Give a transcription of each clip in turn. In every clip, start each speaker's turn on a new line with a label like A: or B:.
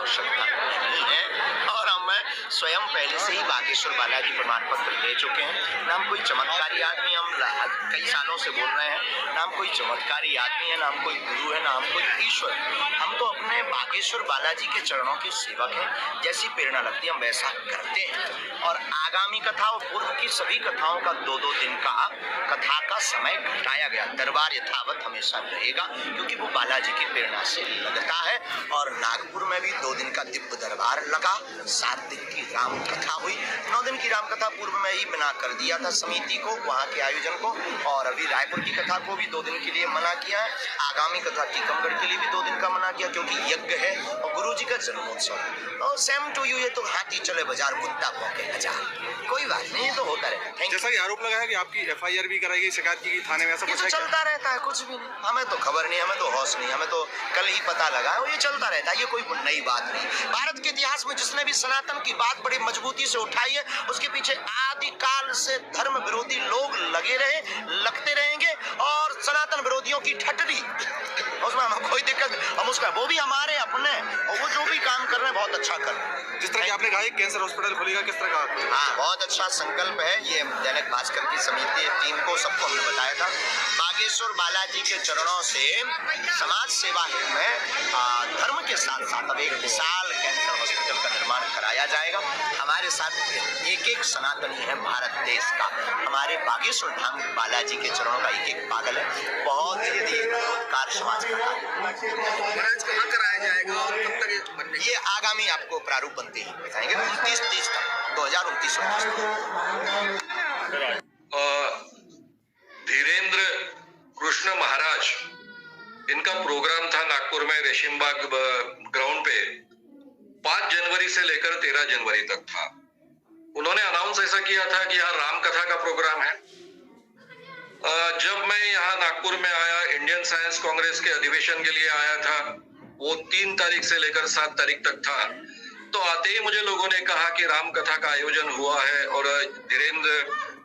A: आवश्यकता नहीं है। और मैं स्वयं पहले से ही बागेश्वर बालाजी प्रमाण पत्र ले चुके हैं। ना हम कोई चमत्कारी आदमी, हम कई सालों से बोल रहे हैं, ना हम कोई चमत्कारी आदमी है, ना हम कोई गुरु है, ना हम कोई ईश्वर। हम तो अपने बागेश्वर बालाजी के चरणों के सेवक हैं। जैसी प्रेरणा लगती है हम वैसा करते हैं। और आगामी कथा और पूर्व की सभी कथाओं का 2-2 दिन का कथा का समय घटाया गया। दरबार यथावत हमेशा रहेगा क्योंकि वो बालाजी की प्रेरणा से लगता है। और नागपुर में भी 2 दिन का दिव्य दरबार लगा, 7 दिन की राम कथा हुई। 9 दिन की राम कथा पूर्व में ही मना कर दिया था समिति को, वहाँ के आयोजन को। और अभी रायपुर की कथा को भी 2 दिन के लिए मना किया है। आगामी कथा टीकमगढ़ के लिए भी 2 दिन का मना किया क्योंकि यज्ञ है और गुरु जी का जन्मोत्सव है। और सेम टू यू, ये तो हाथी चले बाजार कुत्ता भौंके हजार, कोई बात नहीं, ये तो होता रहता है।
B: जैसा कि आरोप लगा है कि आपकी FIR भी कराई गई, शिकायत की गई थाने में, ऐसा कुछ है?
A: चलता रहता है, कुछ भी नहीं, हमें तो खबर नहीं, हमें तो होश नहीं, हमें तो कल ही पता लगा है। ये चलता रहता है, ये कोई नई बात नहीं। भारत के इतिहास में जिसने भी सनातन की बात बड़ी मजबूती से उठाई है, उसके पीछे आदि काल से धर्म विरोधी लोग लगे रहे, लगते रहेंगे। और सनातन विरोधियों की ठटरी, उसमें हमें कोई दिक्कत, हम उसका, वो भी हमारे अपने, और वो जो भी काम कर रहे हैं बहुत अच्छा कर रहे हैं।
B: जिस तरह की आपने कहा कैंसर हॉस्पिटल खुलेगा, किस तरह का?
A: हाँ, बहुत अच्छा संकल्प है। ये दैनिक भास्कर की समिति टीम को सबको हमने बताया था। बागेश्वर बालाजी के चरणों से समाज सेवा में धर्म के साथ साथ अब एक विशाल कैंसर हॉस्पिटल का निर्माण कराया जाएगा। हमारे साथ एक सनातनी है भारत देश का, हमारे बागेश्वर धाम बालाजी के चरणों का एक पागल है। बहुत जल्दी रोजगार समाज का
C: महाराज कहाँ कराया जाएगा और कब तक बनने?
A: ये आगामी आपको प्रारूप बनते ही बताएंगे। 29-30 तक, 2029
D: धीरेन्द्र कृष्ण महाराज, इनका प्रोग्राम था नागपुर में रेशिमबाग ग्राउंड पे 5 जनवरी से लेकर 13 जनवरी तक था। उन्होंने अनाउंस ऐसा किया था कि यहाँ राम कथा का प्रोग्राम है। जब मैं यहाँ नागपुर में आया, इंडियन साइंस कांग्रेस के अधिवेशन के लिए आया था, वो 3 तारीख से लेकर 7 तारीख तक था। तो आते ही मुझे लोगों ने कहा कि राम कथा का आयोजन हुआ है और धीरेन्द्र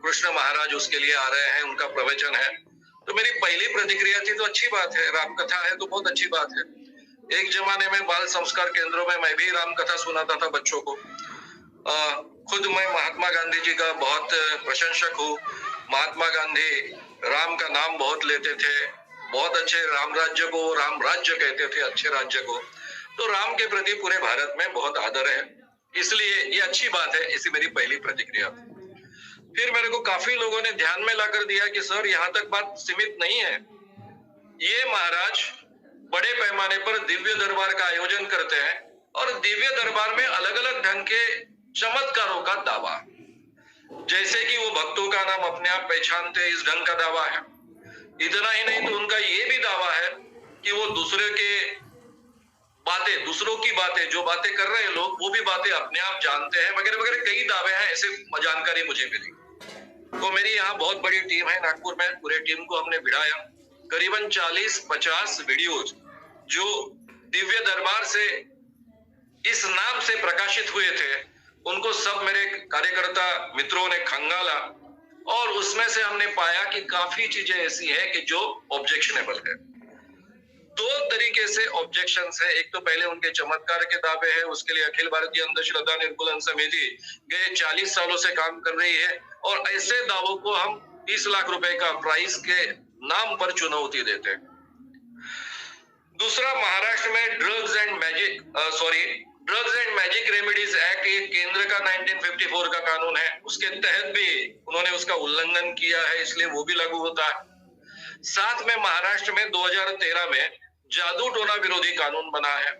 D: कृष्ण महाराज उसके लिए आ रहे हैं, उनका प्रवचन है। तो मेरी पहली प्रतिक्रिया थी तो अच्छी बात है, राम कथा है तो बहुत अच्छी बात है। एक जमाने में बाल संस्कार केंद्रों में मैं भी राम कथा सुनाता था बच्चों को। खुद मैं महात्मा गांधी जी का बहुत प्रशंसक हूँ। महात्मा गांधी राम का नाम बहुत लेते थे, बहुत अच्छे राम राज्य को राम राज्य कहते थे, अच्छे राज्य को। तो राम के प्रति पूरे भारत में बहुत आदर है, इसलिए ये अच्छी बात है। ऐसी मेरी पहली प्रतिक्रिया थी। फिर मेरे को काफी लोगों ने ध्यान में लाकर दिया कि सर यहाँ तक बात सीमित नहीं है, ये महाराज बड़े पैमाने पर दिव्य दरबार का आयोजन करते हैं और दिव्य दरबार में अलग अलग ढंग के चमत्कारों का दावा, जैसे कि वो भक्तों का नाम अपने आप पहचानते, इस ढंग का दावा है। इतना ही नहीं तो उनका ये भी दावा है कि वो दूसरों की बातें जो बातें कर रहे हैं लोग, वो भी बातें अपने आप जानते हैं, वगैरह वगैरह कई दावे हैं। ऐसे जानकारी मुझे मिली। तो मेरी यहाँ बहुत बड़ी टीम है नागपुर में, पूरे टीम को हमने भिड़ाया। करीबन 40-50 वीडियोज जो दिव्य दरबार से इस नाम से प्रकाशित हुए थे, उनको सब मेरे कार्यकर्ता मित्रों ने खंगाला और उसमें से हमने पाया कि काफी चीजें ऐसी हैं कि जो ऑब्जेक्शनेबल है। 2 तरीके से ऑब्जेक्शन है। एक तो पहले उनके चमत्कार के दावे हैं, उसके लिए अखिल भारतीय अंधश्रद्धा निर्मूलन समिति गए 40 सालों से काम कर रही है और ऐसे दावों को हम 30 लाख रुपए का प्राइस के नाम पर चुनौती देते हैं। दूसरा, महाराष्ट्र में drugs and magic remedies act, एक केंद्र का 1954 का कानून है, उसके तहत भी उन्होंने उसका उल्लंघन किया है, इसलिए वो भी लागू होता है। साथ में महाराष्ट्र में 2013 में जादू टोना विरोधी कानून बना है।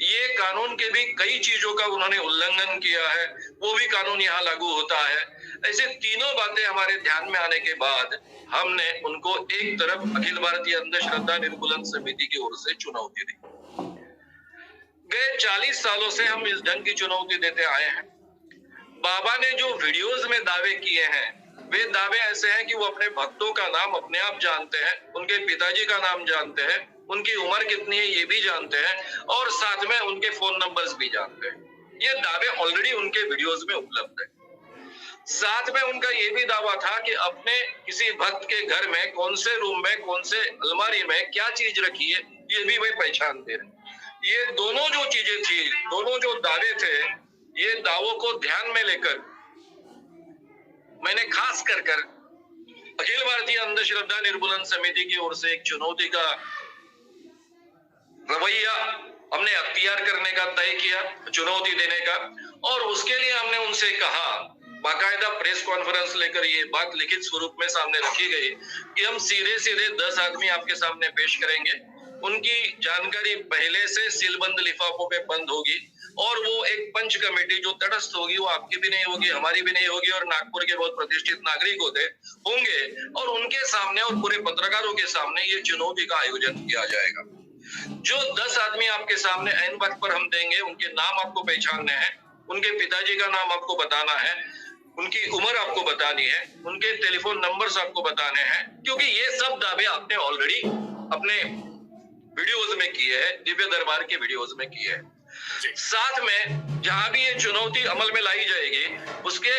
D: ये कानून के भी कई चीजों का उन्होंने उल्लंघन किया है, वो भी कानून यहाँ लागू होता है। ऐसे तीनों बातें हमारे ध्यान में आने के बाद हमने उनको एक तरफ अखिल भारतीय अंधश्रद्धा निर्मूलन समिति की ओर से चुनौती दी। गए 40 सालों से हम इस ढंग की चुनौती देते आए हैं। बाबा ने जो वीडियोस में दावे किए हैं, वे दावे ऐसे हैं कि वो अपने भक्तों का नाम अपने आप जानते हैं, उनके पिताजी का नाम जानते हैं, उनकी उम्र कितनी है ये भी जानते हैं और साथ में उनके फोन नंबर्स भी जानते हैं। ये दावे ऑलरेडी उनके वीडियोस में उपलब्ध है। साथ में उनका ये भी दावा था कि अपने किसी भक्त के घर में कौन से रूम में, कौन से अलमारी में क्या चीज रखी है, ये भी वे पहचानते हैं। ये दोनों जो चीजें थी, दोनों जो दावे थे, ये दावों को ध्यान में लेकर मैंने खास कर अखिल भारतीय अंधश्रद्धा निर्मूलन समिति की ओर से एक चुनौती का रवैया हमने अख्तियार करने का तय किया, चुनौती देने का। और उसके लिए हमने उनसे कहा, बाकायदा प्रेस कॉन्फ्रेंस लेकर ये बात लिखित स्वरूप में सामने रखी गई कि हम सीधे सीधे 10 आदमी आपके सामने पेश करेंगे। उनकी जानकारी पहले से सीलबंद लिफाफों पे बंद होगी और वो एक पंच कमेटी जो तटस्थ होगी, वो आपकी भी नहीं होगी, हमारी भी नहीं होगी, और नागपुर के बहुत प्रतिष्ठित नागरिक होंगे और उनके सामने और पूरे पत्रकारों के सामने ये चुनौती का आयोजन किया जाएगा। जो 10 आदमी आपके सामने ऐन वक्त पर हम देंगे, उनके नाम आपको पहचानने हैं, उनके पिताजी का नाम आपको बताना है, उनकी उम्र आपको बतानी है, उनके टेलीफोन नंबर्स आपको बताने हैं, क्योंकि ये सब दावे आपने ऑलरेडी अपने वीडियोज में किए हैं, दिव्य दरबार के वीडियोज में किए हैं। साथ में जहां भी ये चुनौती अमल में लाई जाएगी, उसके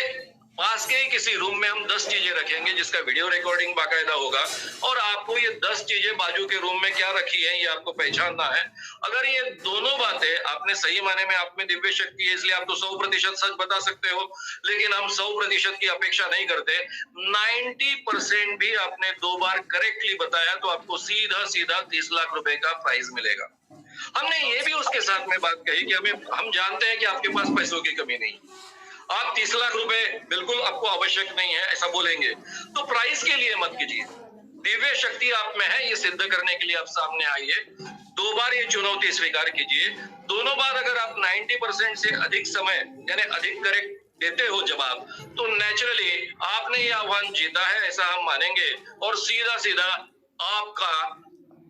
D: पास के ही किसी रूम में हम 10 चीजें रखेंगे जिसका वीडियो रिकॉर्डिंग बाकायदा होगा, और आपको ये 10 चीजें बाजू के रूम में क्या रखी है ये आपको पहचानना है। अगर ये दोनों बातें आपने सही माने में, आप में दिव्य शक्ति है इसलिए आप तो 100% सच बता सकते हो, लेकिन हम 100% की अपेक्षा नहीं करते। 90% भी आपने 2 बार करेक्टली बताया तो आपको सीधा 30 लाख रुपए का प्राइज मिलेगा। हमने ये भी उसके साथ में बात कही कि हम जानते हैं कि आपके पास पैसों की कमी नहीं, आप 30 लाख रुपए बिल्कुल आपको आवश्यक नहीं है, ऐसा बोलेंगे तो प्राइस के लिए मत कीजिए। दिव्य शक्ति आप में है, ये सिद्ध करने के लिए आप सामने आइए। 2 बार ये चुनौती स्वीकार कीजिए। दोनों बार अगर आप 90% से अधिक समय यानी अधिक करेक्ट देते हो जवाब, तो नेचुरली आपने ये आह्वान जीता है ऐसा हम मानेंगे, और सीधा आपका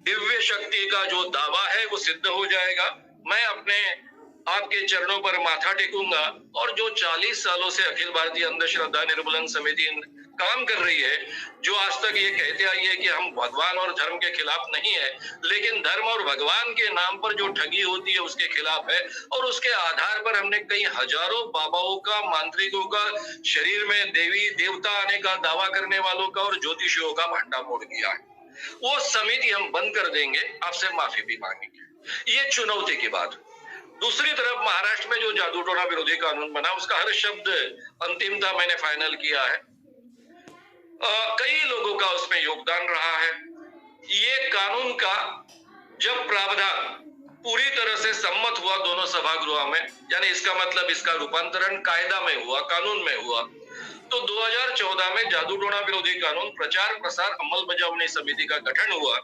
D: दिव्य शक्ति का जो दावा है वो सिद्ध हो जाएगा। मैं आपके चरणों पर माथा टेकूंगा, और जो 40 सालों से अखिल भारतीय अंधश्रद्धा निर्मूलन समिति काम कर रही है, जो आज तक ये कहते आई है कि हम भगवान और धर्म के खिलाफ नहीं है, लेकिन धर्म और भगवान के नाम पर जो ठगी होती है उसके खिलाफ है, और उसके आधार पर हमने कई हजारों बाबाओं का, मांत्रिकों का, शरीर में देवी देवता आने का दावा करने वालों का और ज्योतिषियों का भंडा फोड़ किया है। वो समिति हम बंद कर देंगे, आपसे माफी भी मांगेंगे। ये चुनौती की बात। दूसरी तरफ महाराष्ट्र में जो जादू टोना विरोधी कानून बना, उसका हर शब्द अंतिमता मैंने फाइनल किया है। कई लोगों का उसमें योगदान रहा है। ये कानून का जब प्रावधान पूरी तरह से सम्मत हुआ दोनों सभागृह में, यानी इसका मतलब इसका रूपांतरण कायदा में हुआ, कानून में हुआ, तो 2014 में जादू टोना विरोधी कानून प्रचार प्रसार अंमलबजावनी समिति का गठन हुआ।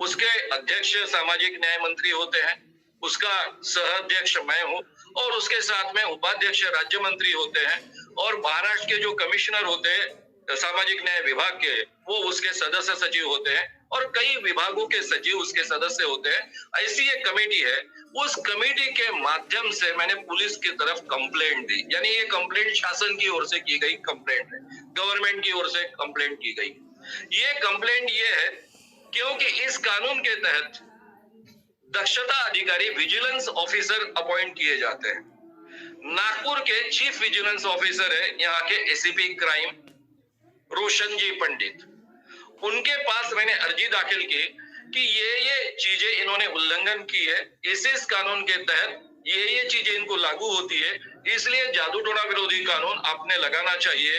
D: उसके अध्यक्ष सामाजिक न्याय मंत्री होते हैं, उसका सह अध्यक्ष मैं हूं, और उसके साथ में उपाध्यक्ष राज्य मंत्री होते हैं, और महाराष्ट्र के जो कमिश्नर होते हैं सामाजिक न्याय विभाग के, वो उसके सदस्य सचिव होते हैं, और कई विभागों के सचिव उसके सदस्य होते हैं। ऐसी एक कमेटी है। उस कमेटी के माध्यम से मैंने पुलिस की तरफ कंप्लेंट दी, यानी ये कंप्लेंट शासन की ओर से की गई कंप्लेंट है, गवर्नमेंट की ओर से कंप्लेंट की गई। ये कंप्लेंट ये है क्योंकि इस कानून के तहत दक्षता अधिकारी विजिलेंस ऑफिसर अपॉइंट किए जाते हैं। नागपुर के चीफ विजिलेंस ऑफिसर है यहाँ के एसीपी क्राइम रोशन जी पंडित। उनके पास मैंने अर्जी दाखिल की कि ये चीजें इन्होंने उल्लंघन की है, इस कानून के तहत ये चीजें इनको लागू होती है, इसलिए जादू टोना विरोधी कानून आपने लगाना चाहिए।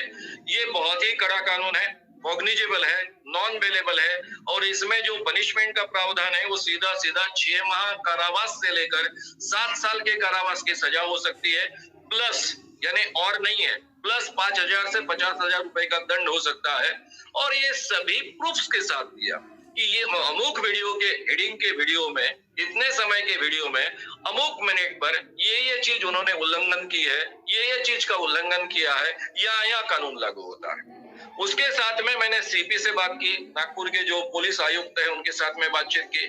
D: ये बहुत ही कड़ा कानून है, कॉग्निजेबल है, नॉन बेलेबल है, और इसमें जो पनिशमेंट का प्रावधान है वो सीधा 6 माह कारावास से लेकर 7 साल के कारावास की सजा हो सकती है, प्लस यानी और नहीं है, प्लस 5,000 से 50,000 रुपए का दंड हो सकता है। और ये सभी प्रूफ्स के साथ दिया कि ये अमुक वीडियो के हेडिंग के वीडियो में, इतने समय के वीडियो में, अमुक मिनट पर ये चीज उन्होंने उल्लंघन की है, ये चीज का उल्लंघन किया है, या कानून लागू होता है। उसके साथ में मैंने सीपी से बात की, नागपुर के जो पुलिस आयुक्त है उनके साथ में बातचीत की।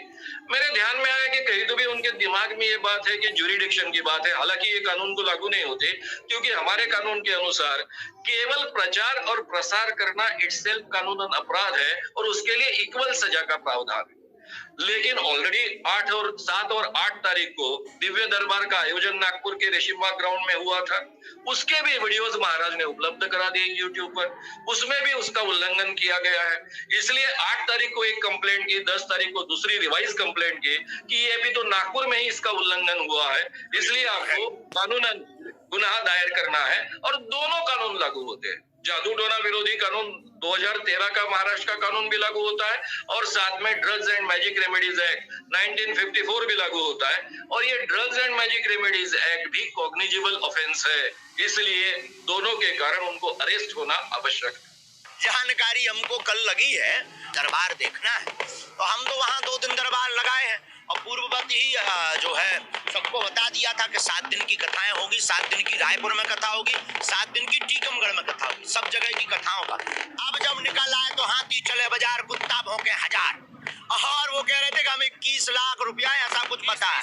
D: मेरे ध्यान में आया कि कहीं तो भी उनके दिमाग में ये बात है कि ज्यूरिडिक्शन की बात है, हालांकि ये कानून को लागू नहीं होते, क्योंकि हमारे कानून के अनुसार केवल प्रचार और प्रसार करना इटसेल्फ कानूनन अपराध है, और उसके लिए इक्वल सजा का प्रावधान है। लेकिन ऑलरेडी 8 और 7 और 8 तारीख को दिव्य दरबार का आयोजन नागपुर के रेशिमबाग ग्राउंड में हुआ था। उसके भी वीडियोस महाराज ने उपलब्ध करा दिए यूट्यूब पर, उसमें भी उसका उल्लंघन किया गया है। इसलिए 8 तारीख को एक कंप्लेंट की, 10 तारीख को दूसरी रिवाइज कंप्लेंट की कि ये भी तो नागपुर में ही इसका उल्लंघन हुआ है, इसलिए आपको कानूनन गुनाह दायर करना है। और दोनों कानून लागू होते हैं। जादू टोना विरोधी कानून 2013 का महाराष्ट्र का कानून भी लागू होता है और साथ में drugs and magic remedies act 1954 भी लागू होता है। और ये drugs and magic remedies act भी कॉग्निजिबल ऑफेंस है, इसलिए दोनों के कारण उनको अरेस्ट होना आवश्यक है।
A: जानकारी हमको कल लगी है, दरबार देखना है, तो हम तो वहाँ 2 दिन दरबार लगाए हैं और पूर्ववत ही जो है सबको बता दिया था कि 7 दिन की कथाएं होगी, 7 दिन की रायपुर में कथा होगी, 7 दिन की टीकमगढ़ में कथा होगी, सब जगह की कथाओं का। अब जब निकल आए तो हाथी चले बाजार, कुत्ता भौंके हजार, और वो कह रहे थे कि हम 21 लाख रुपया ऐसा कुछ बता है।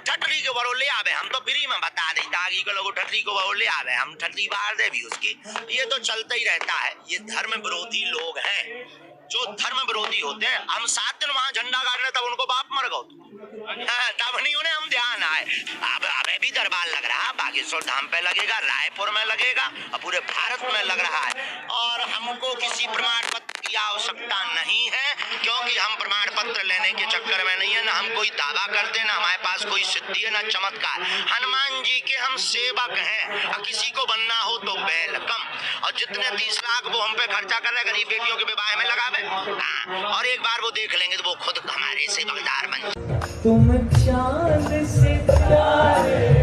A: ठटरी के बरो ले आवे, हम तो फ्री में बता दें ताकि के लोग ठटरी को बरो ले आवे, हम ठटरी बाहर दे भी उसकी। ये तो चलता ही रहता है। ये धर्म विरोधी लोग हैं, जो धर्म विरोधी होते हैं। हम 7 दिन वहां झंडा गाड़ने, तब उनको बाप मर गए, तब नहीं उन्हें हम ध्यान आए। अब अबे भी दरबार लग रहा, बागेश्वर धाम पे लगेगा, रायपुर में लगेगा और पूरे भारत में लग रहा है। और हमको किसी प्रमाण पत्र की आवश्यकता नहीं है, क्योंकि हम प्रमाण पत्र लेने के चक्कर में नहीं है। ना हम कोई दावा करते, ना हमारे पास कोई सिद्धि है, ना चमत्कार। हनुमान जी के हम सेवक हैं, और किसी को बनना हो तो वेलकम। और जितने 30 लाख वो हम पे खर्चा कर रहे, गरीब बेटियों के विवाह में लगावे, और एक बार वो देख लेंगे तो वो खुद हमारे सेवकदार बन।
E: तुम चांद से प्यारे